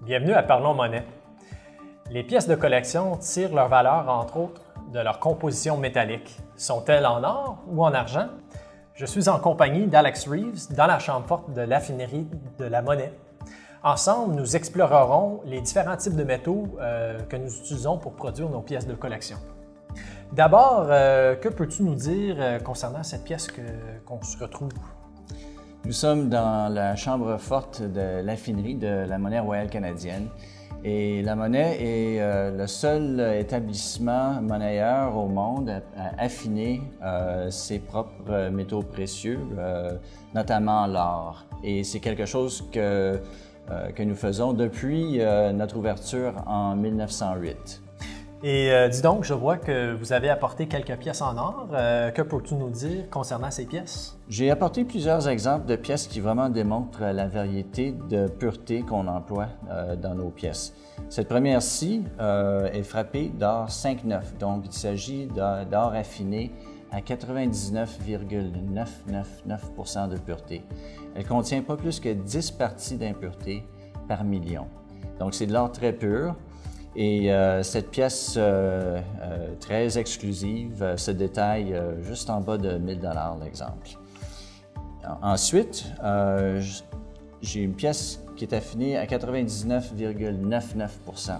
Bienvenue à Parlons Monnaie. Les pièces de collection tirent leur valeur, entre autres, de leur composition métallique. Sont-elles en or ou en argent? Je suis en compagnie d'Alex Reeves dans la chambre forte de l'affinerie de la monnaie. Ensemble, nous explorerons les différents types de métaux que nous utilisons pour produire nos pièces de collection. D'abord, que peux-tu nous dire concernant cette pièce qu'on se retrouve? Nous sommes dans la chambre forte de l'affinerie de la monnaie royale canadienne. Et la monnaie est le seul établissement monnayeur au monde à affiner ses propres métaux précieux, notamment l'or. Et c'est quelque chose que nous faisons depuis notre ouverture en 1908. Et dis donc, je vois que vous avez apporté quelques pièces en or. Que peux-tu nous dire concernant ces pièces? J'ai apporté plusieurs exemples de pièces qui vraiment démontrent la variété de pureté qu'on emploie dans nos pièces. Cette première-ci est frappée d'or 5,9, donc il s'agit d'or affiné à 99,999 de pureté. Elle contient pas plus que 10 parties d'impureté par million. Donc c'est de l'or très pur. Et cette pièce très exclusive se détaille juste en bas de 1 000 $ l'exemple. Ensuite, j'ai une pièce qui est affinée à 99,99 %.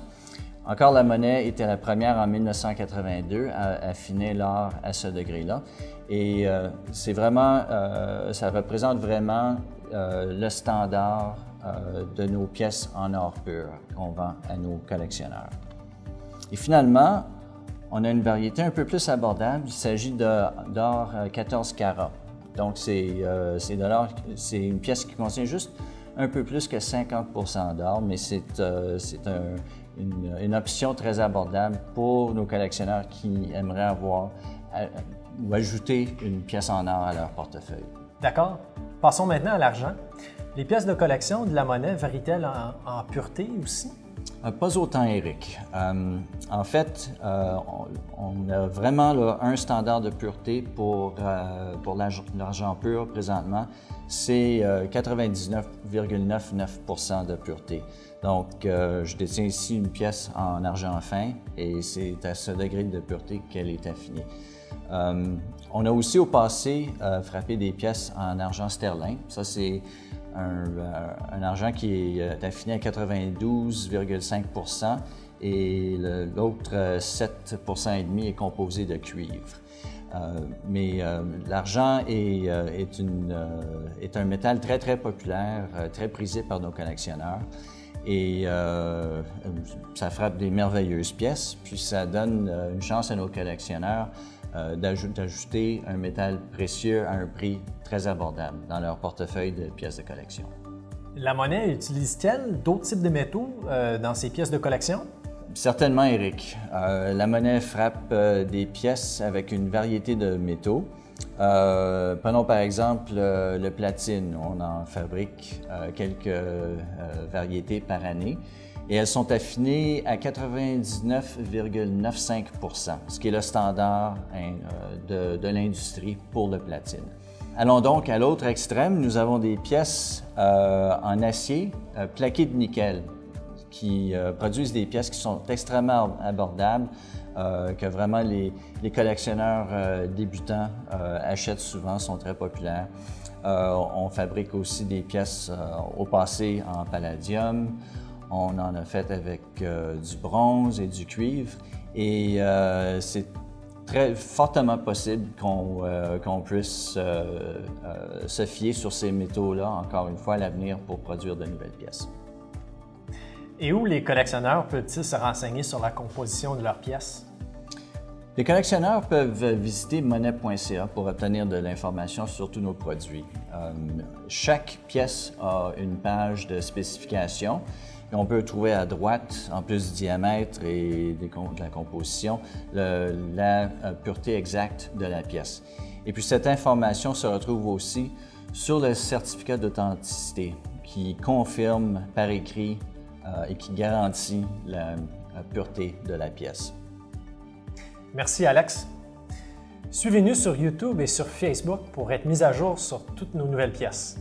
Encore la monnaie était la première en 1982 à affiner l'or à ce degré-là. Et c'est vraiment, ça représente vraiment le standard de nos pièces en or pur qu'on vend à nos collectionneurs. Et finalement, on a une variété un peu plus abordable. Il s'agit d'or 14 carats. Donc, c'est une pièce qui contient juste un peu plus que 50 % d'or, mais c'est une option très abordable pour nos collectionneurs qui aimeraient avoir ou ajouter une pièce en or à leur portefeuille. D'accord. Passons maintenant à l'argent. Les pièces de collection de la monnaie varient-elles en pureté aussi? Pas autant, Éric. En fait, on a vraiment là, un standard de pureté pour l'argent pur présentement. C'est 99,99 % de pureté. Donc, je détiens ici une pièce en argent fin et c'est à ce degré de pureté qu'elle est affinée. On a aussi au passé frappé des pièces en argent sterling. Ça, c'est un argent qui est affiné à 92,5 % et l'autre 7,5 % est composé de cuivre. Mais l'argent est un métal très, très populaire, très prisé par nos collectionneurs. Et ça frappe des merveilleuses pièces, puis ça donne une chance à nos collectionneurs d'ajouter un métal précieux à un prix très abordable dans leur portefeuille de pièces de collection. La monnaie utilise-t-elle d'autres types de métaux dans ses pièces de collection? Certainement, Éric. La monnaie frappe des pièces avec une variété de métaux. Prenons par exemple le platine. On en fabrique quelques variétés par année et elles sont affinées à 99,95 %, ce qui est le standard de l'industrie pour le platine. Allons donc à l'autre extrême. Nous avons des pièces en acier plaquées de nickel qui produisent des pièces qui sont extrêmement abordables, que vraiment les collectionneurs débutants achètent souvent, sont très populaires. On fabrique aussi des pièces au passé en palladium. On en a fait avec du bronze et du cuivre. Et c'est très fortement possible qu'on puisse se fier sur ces métaux-là, encore une fois, à l'avenir pour produire de nouvelles pièces. Et où les collectionneurs peuvent-ils se renseigner sur la composition de leurs pièces? Les collectionneurs peuvent visiter monnaie.ca pour obtenir de l'information sur tous nos produits. Chaque pièce a une page de spécification. Et on peut trouver à droite, en plus du diamètre et de la composition, la pureté exacte de la pièce. Et puis cette information se retrouve aussi sur le certificat d'authenticité qui confirme par écrit et qui garantit la pureté de la pièce. Merci Alex. Suivez-nous sur YouTube et sur Facebook pour être mis à jour sur toutes nos nouvelles pièces.